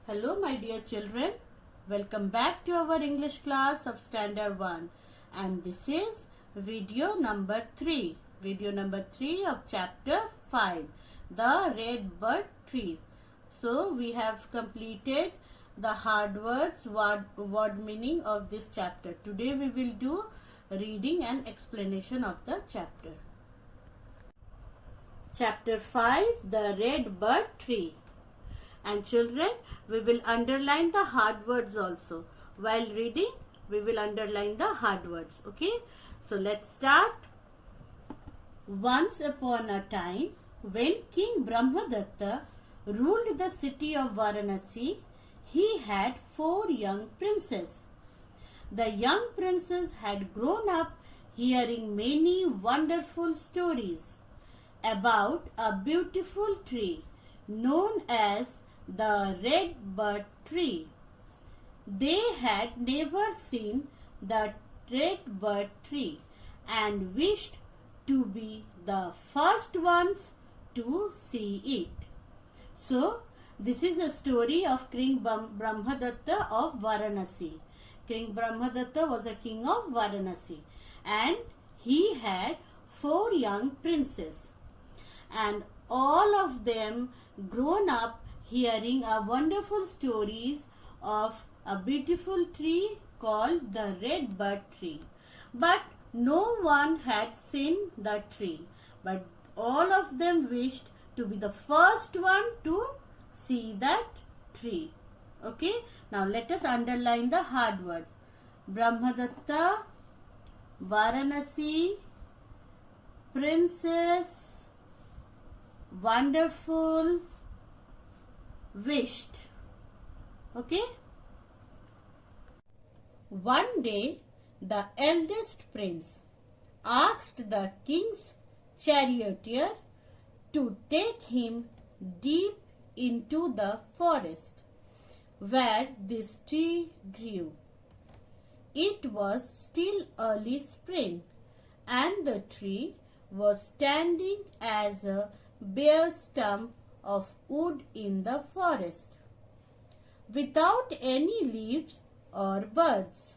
Hello my dear children, welcome back to our English class of Standard 1 and this is video number 3 of chapter 5, The Red Bird Tree. So we have completed the hard words, word meaning of this chapter. Today we will do reading and explanation of the chapter. Chapter 5, The Red Bird Tree. And children, we will underline the hard words also. While reading, we will underline the hard words. Okay? So let's start. Once upon a time, when King Brahmadatta ruled the city of Varanasi, he had 4 young princes. The young princes had grown up hearing many wonderful stories about a beautiful tree known as the Red Bird Tree. They had never seen the Red Bird Tree and wished to be the first ones to see it. So, this is a story of King Brahmadatta of Varanasi. King Brahmadatta was a king of Varanasi and he had 4 young princes and all of them grown up hearing a wonderful stories of a beautiful tree called the Red Bird Tree. But no one had seen the tree. But all of them wished to be the first one to see that tree. Okay. Now let us underline the hard words. Brahmadatta, Varanasi, princess, wonderful, wished. Okay. One day, the eldest prince asked the king's charioteer to take him deep into the forest where this tree grew. It was still early spring and the tree was standing as a bare stump of wood in the forest, without any leaves or buds.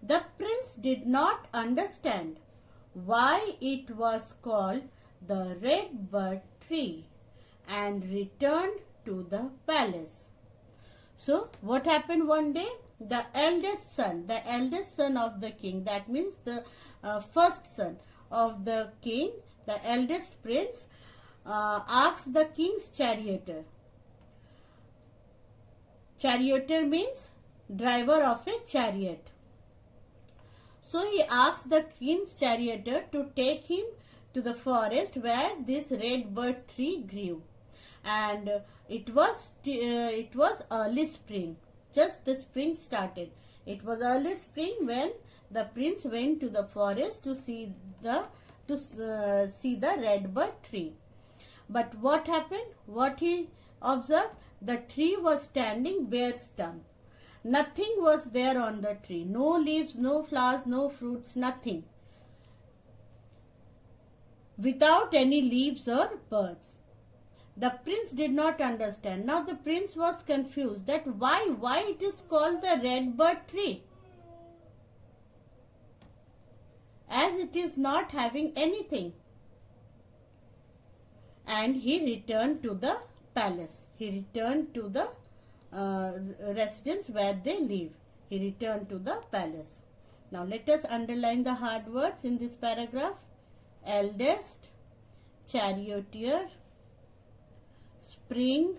The prince did not understand why it was called the Red Bird Tree and returned to the palace. So, what happened one day? The eldest son of the king, that means the first son of the king, the eldest prince, asked the king's charioteer. Charioteer means driver of a chariot. So he asked the king's charioteer to take him to the forest where this red bird tree grew. And it was early spring. Just the spring started. It was early spring when the prince went to the forest to see the red bird tree. But what happened? What he observed? The tree was standing bare stump. Nothing was there on the tree. No leaves, no flowers, no fruits, nothing. Without any leaves or birds. The prince did not understand. Now the prince was confused that why it is called the red bird tree, as it is not having anything. And he returned to the palace. He returned to the residence where they live. He returned to the palace. Now let us underline the hard words in this paragraph. Eldest, charioteer, spring,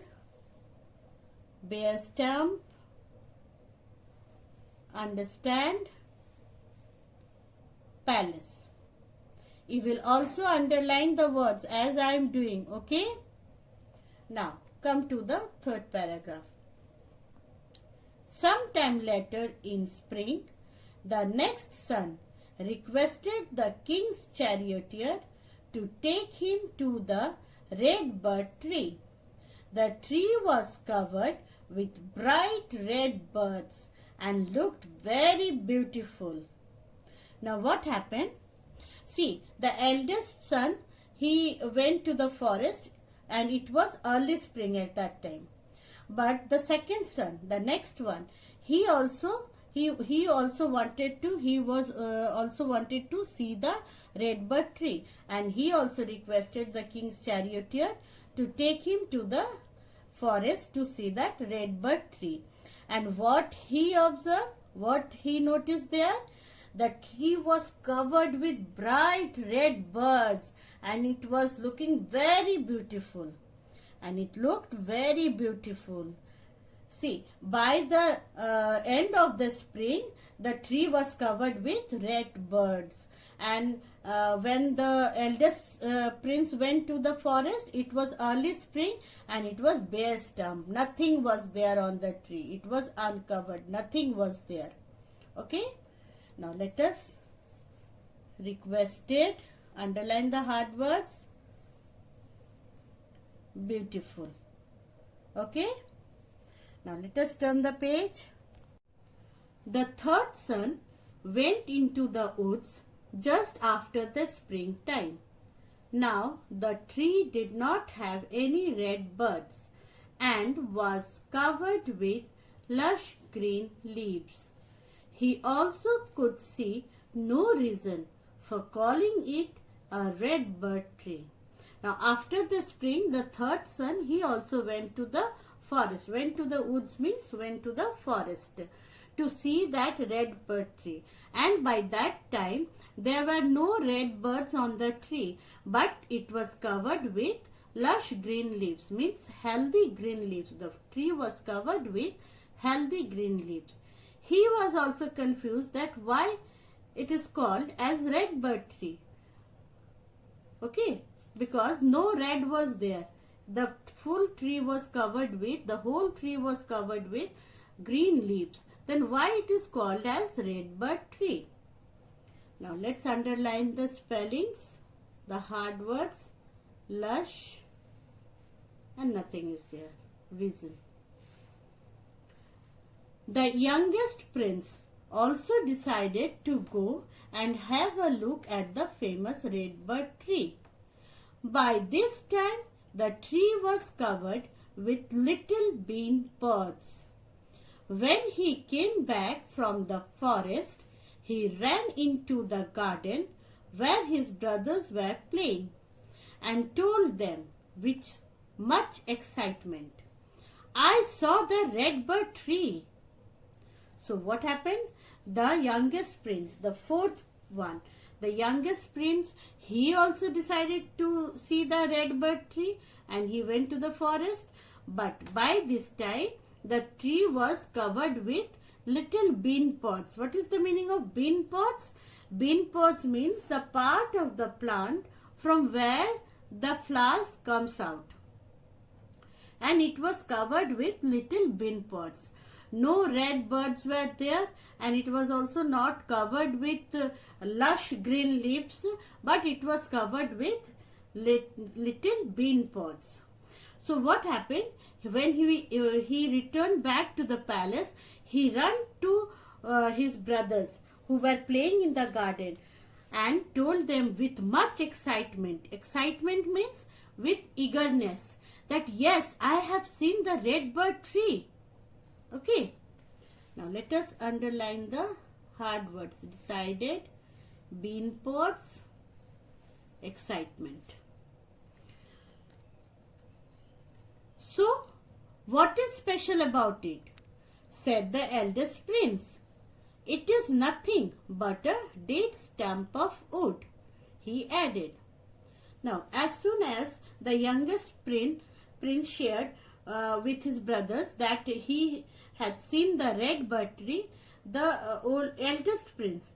bare stump, understand, palace. You will also underline the words as I am doing, okay? Now, come to the third paragraph. Sometime later in spring, the next son requested the king's charioteer to take him to the red bird tree. The tree was covered with bright red birds and looked very beautiful. Now, what happened? See, the eldest son, he went to the forest and it was early spring at that time. But the second son, the next one, he also wanted to see the red bird tree, and he also requested the king's charioteer to take him to the forest to see that red bird tree. And what he observed, what he noticed there, the tree was covered with bright red birds, and it was looking very beautiful. And it looked very beautiful. See, by the end of the spring, the tree was covered with red birds. And when the eldest prince went to the forest, it was early spring and it was bare stump. Nothing was there on the tree. It was uncovered. Nothing was there. Okay. Now let us requested, underline the hard words. Beautiful. Okay. Now let us turn the page. The third son went into the woods just after the springtime. Now the tree did not have any red buds and was covered with lush green leaves. He also could see no reason for calling it a red bird tree. Now after the spring, the third son, he also went to the forest. Went to the woods means went to the forest to see that red bird tree. And by that time, there were no red birds on the tree, but it was covered with lush green leaves, means healthy green leaves. The tree was covered with healthy green leaves. He was also confused that why it is called as red bird tree. Okay, because no red was there. The whole tree was covered with green leaves. Then why it is called as red bird tree? Now let's underline the spellings, the hard words, lush, and nothing is there. Reason. The youngest prince also decided to go and have a look at the famous red bird tree. By this time, the tree was covered with little bean pods. When he came back from the forest, he ran into the garden where his brothers were playing and told them with much excitement, "I saw the red bird tree." So what happened? The youngest prince, the fourth one, the youngest prince, he also decided to see the red bird tree and he went to the forest. But by this time, the tree was covered with little bean pods. What is the meaning of bean pods? Bean pods means the part of the plant from where the flowers comes out. And it was covered with little bean pods. No red birds were there, and it was also not covered with lush green leaves, but it was covered with little bean pods. So what happened? When he returned back to the palace, he ran to his brothers who were playing in the garden and told them with much excitement. Excitement means with eagerness, that yes, I have seen the red bird tree. Okay. Now let us underline the hard words. Decided, bean pods, excitement. So, what is special about it? Said the eldest prince. It is nothing but a date stump of wood, he added. Now, as soon as the youngest prince shared with his brothers that he had seen the red bird tree, the eldest prince,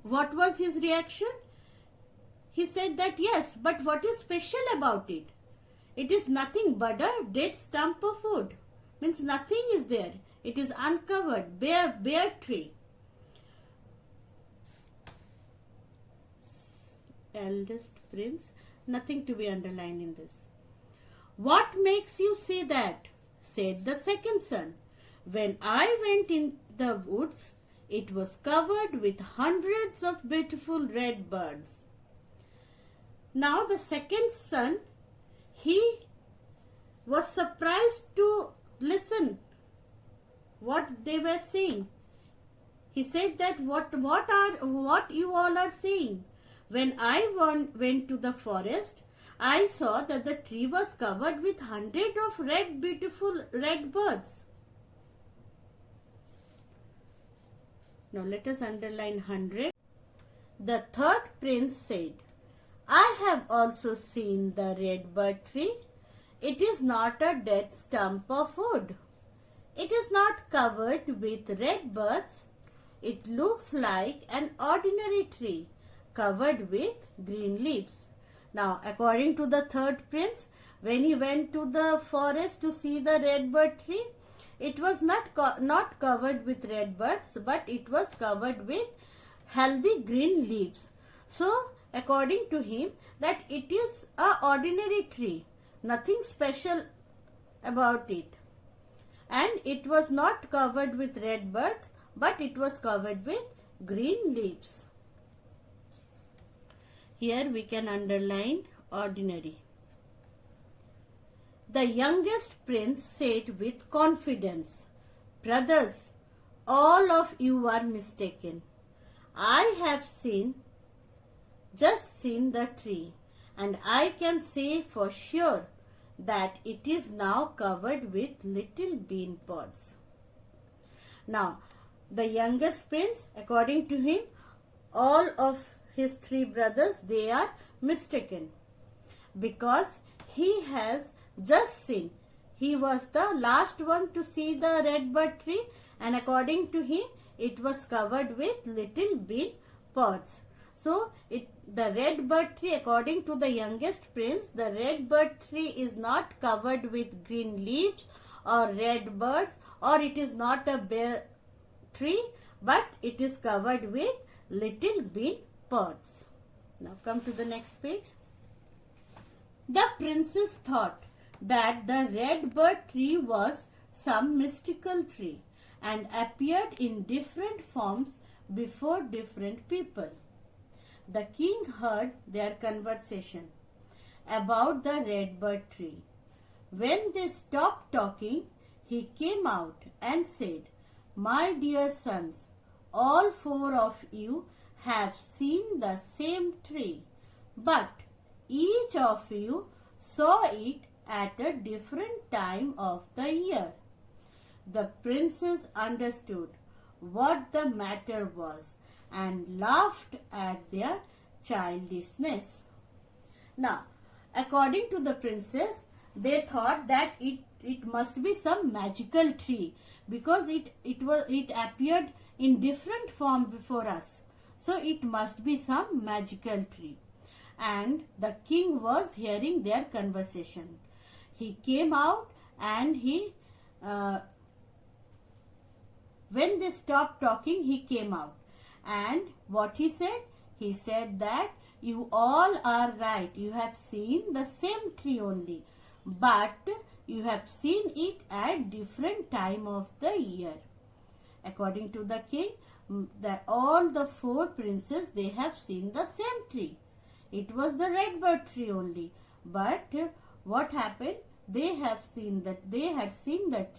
what was his reaction? He said that yes, but what is special about it? It is nothing but a dead stump of wood. Means nothing is there. It is uncovered, bare tree. Eldest prince, nothing to be underlined in this. What makes you say that? Said the second son. When I went in the woods, it was covered with hundreds of beautiful red birds. Now the second son, he was surprised to they were seeing. He said that what you all are seeing? When I went to the forest, I saw that the tree was covered with hundreds of beautiful red birds. Now let us underline 100. The third prince said, I have also seen the red bird tree. It is not a dead stump of wood. It is not covered with red birds. It looks like an ordinary tree covered with green leaves. Now, according to the third prince, when he went to the forest to see the red bird tree, it was not covered with red birds, but it was covered with healthy green leaves. So, according to him, that it is a ordinary tree, nothing special about it. And it was not covered with red birds, but it was covered with green leaves. Here we can underline ordinary. The youngest prince said with confidence, Brothers, all of you are mistaken. I have just seen the tree, and I can say for sure that it is now covered with little bean pods. Now, the youngest prince, according to him, all of his three brothers, they are mistaken because he has just seen. He was the last one to see the red bird tree, and according to him, it was covered with little bean pods. So, the red bird tree, according to the youngest prince, the red bird tree is not covered with green leaves or red birds, or it is not a bare tree, but it is covered with little bean pods. Now come to the next page. The princess thought that the red bird tree was some mystical tree and appeared in different forms before different people. The king heard their conversation about the red bird tree. When they stopped talking, he came out and said, My dear sons, all four of you have seen the same tree, but each of you saw it at a different time of the year. The princes understood what the matter was and laughed at their childishness. Now, according to the princess, they thought that it must be some magical tree because it appeared in different form before us. So it must be some magical tree. And the king was hearing their conversation. He came out and when they stopped talking, he came out. And what he said? He said that you all are right. You have seen the same tree only, but you have seen it at different time of the year. According to the king, that all the four princes, they have seen the same tree. It was the red bird tree only. But what happened? They had seen the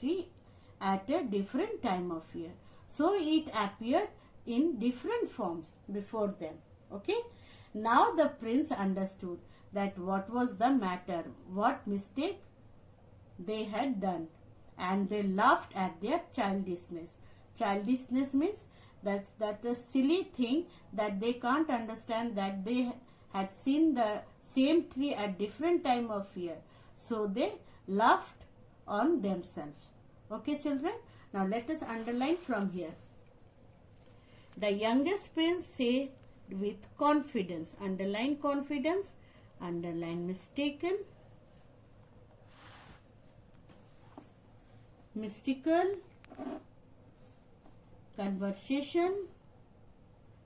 tree at a different time of year. So it appeared in different forms before them. Okay. Now the prince understood that what was the matter, what mistake they had done, and they laughed at their childishness. Childishness means that the silly thing that they can't understand that they had seen the same tree at different time of year. So they laughed on themselves. Okay, children. Now let us underline from here. The youngest prince said with confidence. Underline confidence. Underline mistaken. Mystical. Conversation.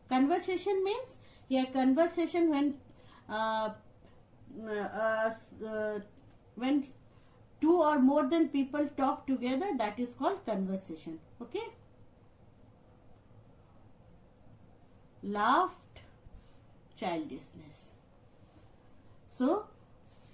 Conversation means here conversation when two or more than people talk together, that is called conversation. Okay. Laughed, childishness. So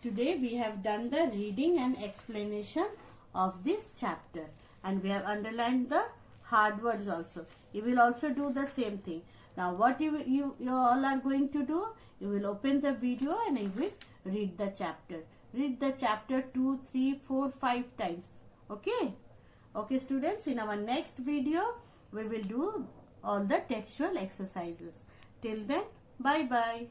today we have done the reading and explanation of this chapter, and we have underlined the hard words also. You will also do the same thing. Now what you all are going to do, you will open the video and you will read the chapter. Read the chapter 2, 3, 4, 5 times. Okay? Okay students, in our next video, we will do all the textual exercises. Till then, bye bye.